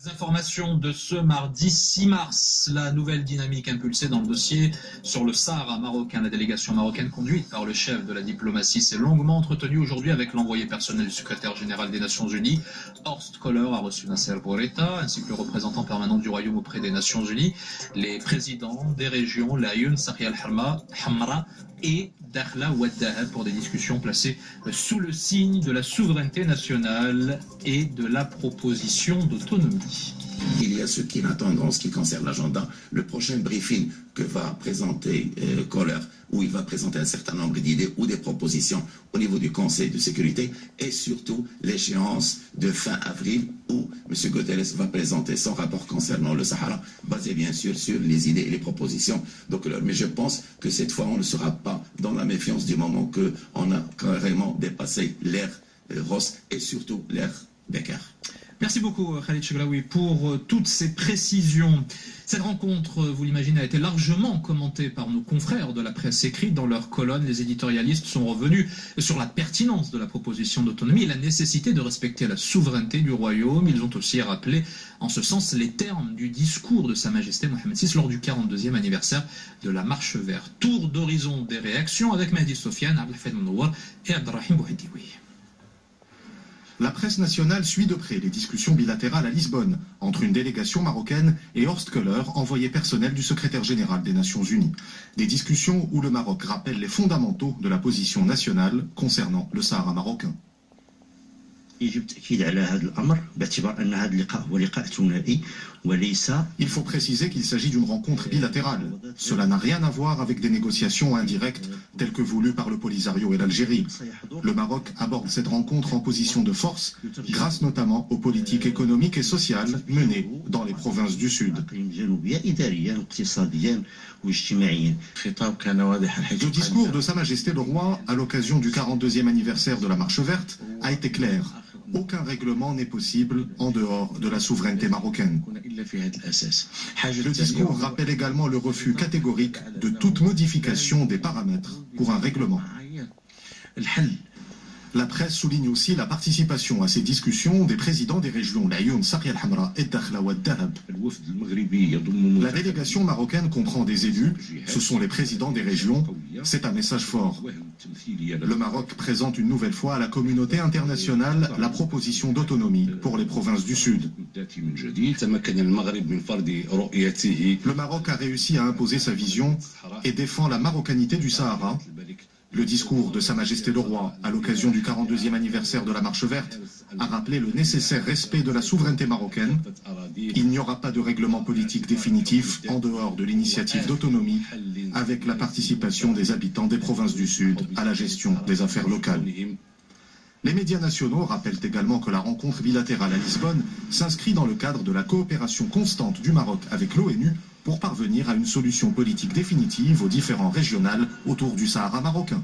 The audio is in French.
Informations de ce mardi 6 mars, la nouvelle dynamique impulsée dans le dossier sur le Sahara marocain. La délégation marocaine conduite par le chef de la diplomatie s'est longuement entretenue aujourd'hui avec l'envoyé personnel du secrétaire général des Nations Unies. Horst Köhler a reçu Nasser Bourita ainsi que le représentant permanent du Royaume auprès des Nations Unies, les présidents des régions Laayoune, Saraya al-Hamra et Dakhla Ouad Dahab pour des discussions placées sous le signe de la souveraineté nationale et de la proposition d'autonomie. Il y a ceux qui l'attendent en ce qui concerne l'agenda. Le prochain briefing que va présenter Köhler, où il va présenter un certain nombre d'idées ou des propositions au niveau du Conseil de sécurité, et surtout l'échéance de fin avril où M. Guterres va présenter son rapport concernant le Sahara, basé bien sûr sur les idées et les propositions de Köhler. Mais je pense que cette fois, on ne sera pas dans la méfiance du moment qu'on a carrément dépassé l'ère Ross et surtout l'ère Becker. Merci beaucoup Khalid Cheglaoui pour toutes ces précisions. Cette rencontre, vous l'imaginez, a été largement commentée par nos confrères de la presse écrite. Dans leurs colonnes, les éditorialistes sont revenus sur la pertinence de la proposition d'autonomie et la nécessité de respecter la souveraineté du royaume. Ils ont aussi rappelé en ce sens les termes du discours de Sa Majesté Mohammed VI lors du 42e anniversaire de la Marche verte. Tour d'horizon des réactions avec Mehdi Sofiane, Abdelhafed Mounouar et Abdelrahim Bouhidioui. La presse nationale suit de près les discussions bilatérales à Lisbonne entre une délégation marocaine et Horst Köhler, envoyé personnel du secrétaire général des Nations Unies. Des discussions où le Maroc rappelle les fondamentaux de la position nationale concernant le Sahara marocain. Il faut préciser qu'il s'agit d'une rencontre bilatérale. Cela n'a rien à voir avec des négociations indirectes telles que voulues par le Polisario et l'Algérie. Le Maroc aborde cette rencontre en position de force, grâce notamment aux politiques économiques et sociales menées dans les provinces du Sud. Le discours de Sa Majesté le Roi à l'occasion du 42e anniversaire de la Marche verte a été clair. Aucun règlement n'est possible en dehors de la souveraineté marocaine. Le discours rappelle également le refus catégorique de toute modification des paramètres pour un règlement. La presse souligne aussi la participation à ces discussions des présidents des régions Laayoune, Saraya al-Hamra et Dakhla Ouad Dahab. La délégation marocaine comprend des élus, ce sont les présidents des régions, c'est un message fort. Le Maroc présente une nouvelle fois à la communauté internationale la proposition d'autonomie pour les provinces du Sud. Le Maroc a réussi à imposer sa vision et défend la marocanité du Sahara. Le discours de Sa Majesté le Roi, à l'occasion du 42e anniversaire de la Marche verte, a rappelé le nécessaire respect de la souveraineté marocaine. Il n'y aura pas de règlement politique définitif en dehors de l'initiative d'autonomie, avec la participation des habitants des provinces du Sud à la gestion des affaires locales. Les médias nationaux rappellent également que la rencontre bilatérale à Lisbonne s'inscrit dans le cadre de la coopération constante du Maroc avec l'ONU pour parvenir à une solution politique définitive aux différends régionaux autour du Sahara marocain.